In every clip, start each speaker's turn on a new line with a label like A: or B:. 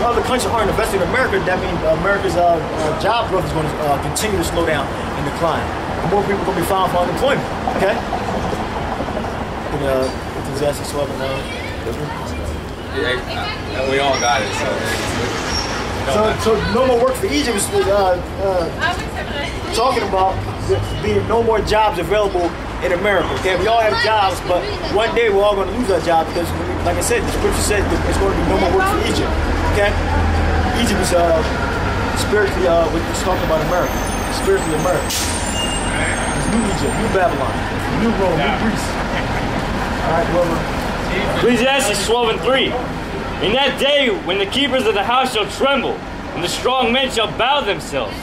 A: other countries aren't investing in America, that means America's job growth is going to continue to slow down and decline. And more people are going to be filing for unemployment. Okay. Ecclesiastes 12 and
B: 9. We all got it.
A: So no more work for Egypt is talking about being no more jobs available in America. Okay, we all have jobs, but one day we're all going to lose our jobs because, like I said, the scripture said that there's going to be no more work for Egypt. Okay, Egypt is spiritually it's talking about America, spiritually America. It's new Egypt, new Babylon, new Rome, new Greece. All right, brother.
C: Ecclesiastes 12 and 3. In that day when the keepers of the house shall tremble, and the strong men shall bow themselves,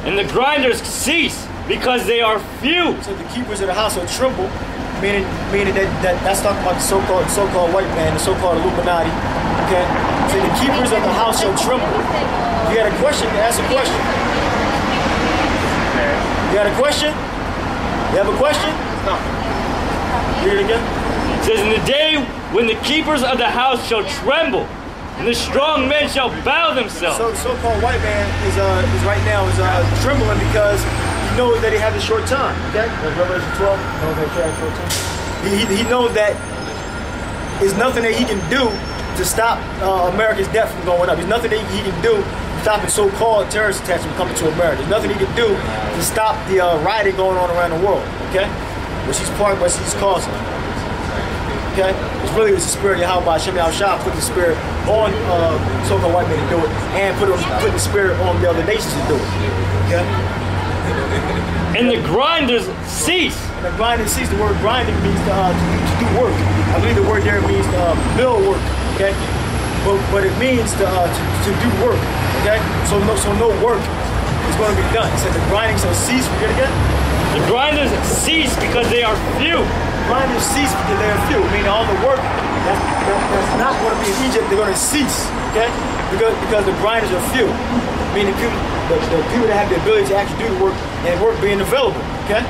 C: and the grinders cease, because they are few.
A: So the keepers of the house will tremble, meaning that's talking about the so-called white man, the so-called Illuminati. Okay? So the keepers of the house shall tremble. If you got a question, ask a question. You got a question? You have a question? No. Read it again.
C: It says, in the day when the keepers of the house shall tremble, and the strong men shall bow themselves.
A: So the so-called white man is right now trembling because he knows that he has a short time. Okay? Revelation 12. He knows that there's nothing that he can do to stop America's death from going up. There's nothing that he can do to stop the so-called terrorist attacks from coming to America. There's nothing he can do to stop the rioting going on around the world. Okay? Which he's causing. Okay? It's the spirit of Yahweh Hashem Yahushua put the spirit on so-called white men to do it, and put the spirit on the other nations to do it. Okay?
C: And the grinders cease.
A: And the grinding cease. The word grinding means to do work. I believe the word there means mill work. Okay? But it means to do work. Okay? So no work is going to be done. It said the grinding shall cease. Read it again.
C: The grinders cease because they are few.
A: Grinders cease because they are few. Meaning all the work that's not going to be in Egypt, they're going to cease. Okay? Because the grinders are few. Meaning the people that have the ability to actually do the work and work being available. Okay?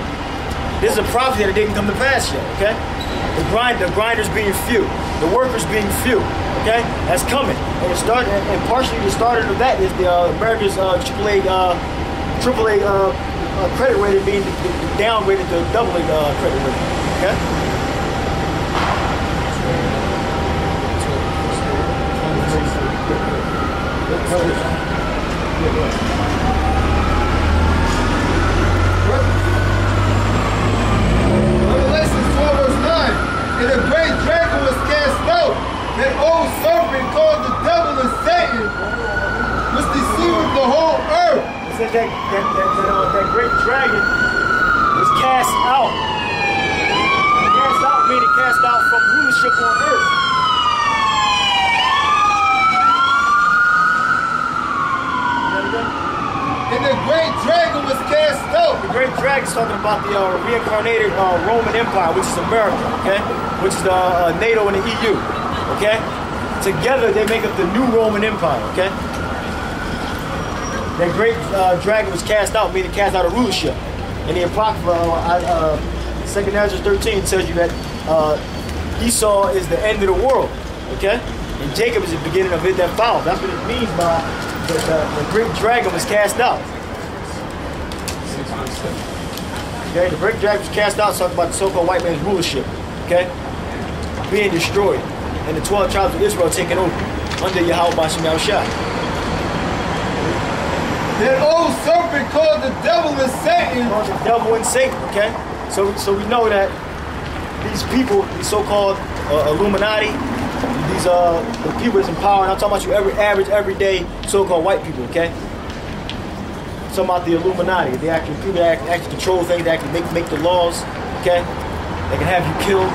A: This is a prophecy that didn't come to pass yet. Okay? The grinders being few, the workers being few. Okay? That's coming. And partially the starter of that is the America's AAA credit rating being downgraded to AA credit rating. Okay?
D: Revelation 12 verse 9. And a great dragon was cast out, that old serpent called the devil and Satan, which deceiveth the whole earth.
A: It said that great dragon was cast out. Cast out meaning cast out from rulership on earth.
D: And the great dragon was cast out.
A: The great dragon is talking about the reincarnated Roman Empire, which is America, okay? Which is the NATO and the EU, okay? Together they make up the new Roman Empire, okay? That great dragon was cast out, meaning cast out of rulership. And the Apocrypha, 2nd Ezra 13 tells you that Esau is the end of the world, okay? And Jacob is the beginning of it that followed. That's what it means by the great dragon was cast out. Okay, the great dragon was cast out, talking about the so-called white man's rulership, okay? Being destroyed. And the 12 tribes of Israel taken over under Yahweh Hashem Yahushua.
D: That old serpent called the devil and Satan.
A: Called the devil and Satan, okay? So we know that these people, these so-called Illuminati, these the people that's in power, and I'm talking about you average, everyday so-called white people, okay? I'm talking about the Illuminati, the actual people that actually control things, that actually make the laws, okay? They can have you killed.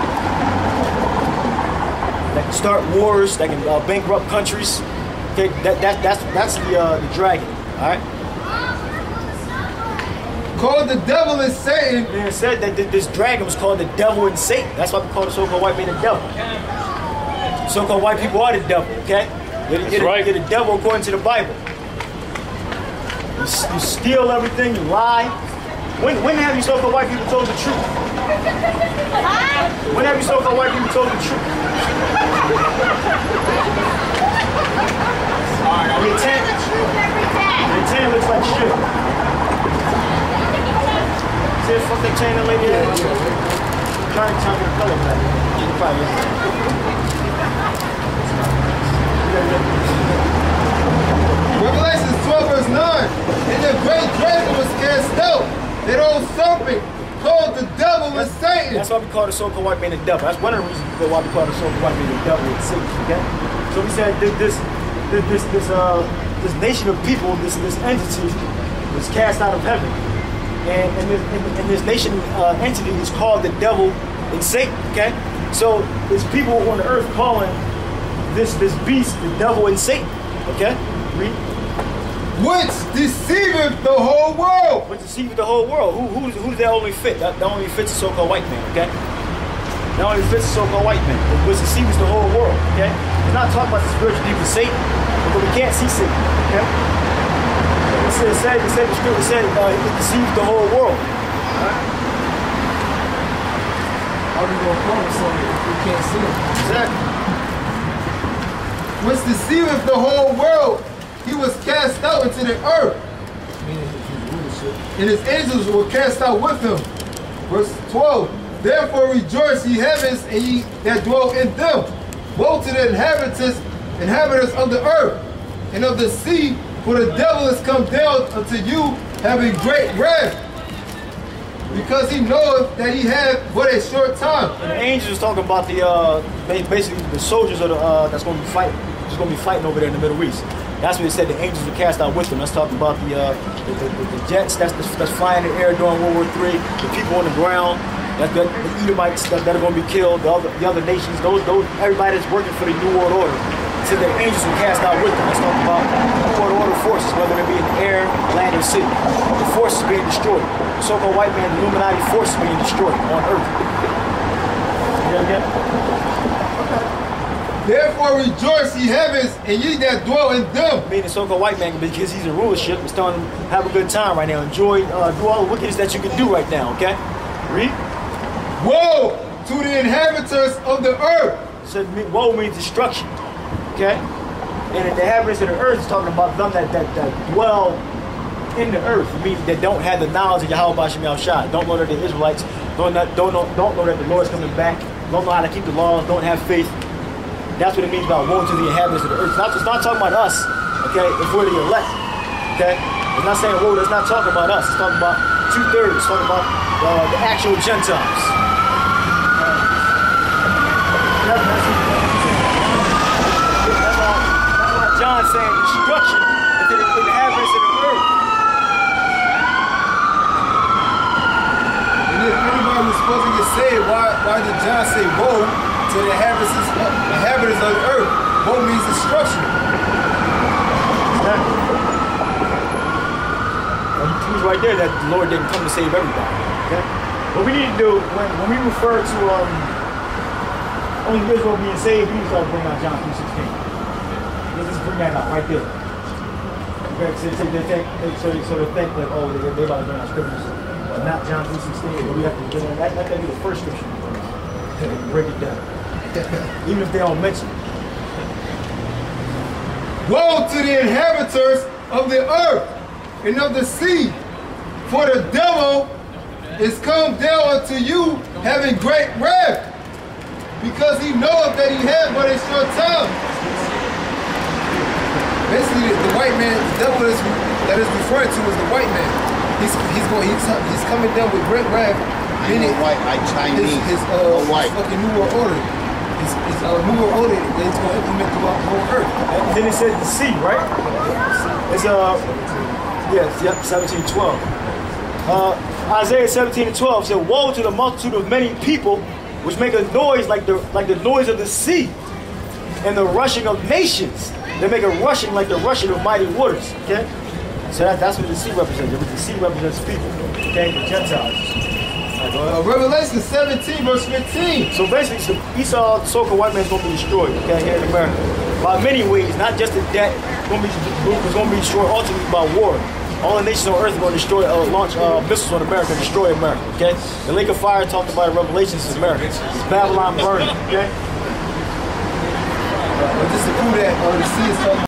A: That can start wars, that can bankrupt countries. Okay, that's the dragon. All right.
D: Called the devil and Satan.
A: And it said that this dragon was called the devil and Satan. That's why we call the so-called white man the devil. So-called white people are the devil. Okay, you're the devil according to the Bible. You steal everything, you lie. When have you so-called white people told the truth? When have you so-called white people told the truth? saying that lady? Yeah. Trying to get a color back. You probably
D: Revelation 12 verse 9. And the great dragon was cast out, that old serpent called the devil and Satan.
A: That's why we call the so-called white man the devil. That's one of the reasons why we call the so-called white man the devil and Satan. Okay. So we said this nation of people, this entity, was cast out of heaven, and this nation entity is called the devil and Satan. Okay. So it's people on the earth calling this beast the devil and Satan. Okay. Read.
D: Which deceiveth the whole world.
A: Which deceiveth the whole world. Who's that only fit? That only fits the so-called white man. Okay. That only fits the so-called white man. Which deceives the whole world. Okay. We're not talking about the spiritual demon Satan, because we can't see Satan. Okay. The scripture said it deceives the whole world.
D: How are we going to call him something if we can't see him?
A: Exactly.
D: Which deceiveth the whole world. He was cast out into the earth, and his angels were cast out with him. Verse 12. Therefore rejoice, ye heavens, and ye that dwell in them. Woe to the inhabitants of the earth and of the sea, for the devil is come down unto you, having great wrath, because he knoweth that he hath but a short time.
A: And the angels talking about the basically the soldiers of the that's going to be fighting over there in the Middle East. That's what it said. The angels were cast out with them. That's talking about the jets that's flying in the air during World War III. The people on the ground, the Edomites that are going to be killed. The other nations, those everybody that's working for the New World Order. It said the angels were cast out with them. That's talking about New World Order forces, whether they be in the air, land, or sea. The forces being destroyed. The so-called white man, the Illuminati forces being destroyed on Earth. You get it?
D: Therefore rejoice, ye heavens, and ye that dwell in them.
A: Being the so-called white man, because he's in rulership, is telling him have a good time right now. Enjoy, do all the wickedness that you can do right now. Okay, read.
D: Woe to the inhabitants of the earth.
A: So woe means destruction. Okay, and the inhabitants of the earth is talking about them that dwell in the earth. It means that don't have the knowledge of Yahweh Shem Yahushua. Don't know that the Israelites don't know that the Lord's coming back. Don't know how to keep the laws. Don't have faith. That's what it means about woe to the inhabitants of the earth. It's not talking about us, okay, if we're the elect, okay? It's not saying woe, that's not talking about us. It's talking about 2/3. It's talking about the actual Gentiles. That's why John's saying destruction to the inhabitants of the earth.
D: And if anybody was supposed to get saved, why did John say woe to the inhabitants of the earth? Woe means destruction.
A: Exactly. He's right there that the Lord didn't come to save everybody. Okay? What we need to do when we refer to only Israel being saved, we need to start bringing out John 3:16. Let's just bring that out right there. Okay, so they think that they about to bring out scriptures, but not John 3:16. But we have to bring that. That be the first scripture. Break it down. Even if they don't mention it.
D: Woe to the inhabitants of the earth and of the sea, for the devil is come down unto you, having great wrath, because he knoweth that he hath but a short time. Basically, the white man, the devil that is referred to is the white man. He's coming down with great wrath. Meaning
B: white, like Chinese,
D: his
B: white.
D: fucking New World Order. His New World Order that he's going to implement throughout the whole earth.
A: And then it said the sea, right? It's 17:12. Isaiah 17:12 said, "Woe to the multitude of many people, which make a noise like the noise of the sea, and the rushing of nations. They make a rushing like the rushing of mighty waters." Okay, so that's what the sea represents. The sea represents people. Okay, the Gentiles.
D: Revelation 17, verse 15.
A: So basically, Esau, the so-called white man, is going to be destroyed, okay, here in America. By many ways, not just the debt, it's going to be destroyed ultimately by war. All the nations on earth are going to destroy, launch missiles on America, destroy America, okay? The lake of fire talked about in Revelations is America. It's Babylon burning, okay?
D: Just to prove that the sea is coming.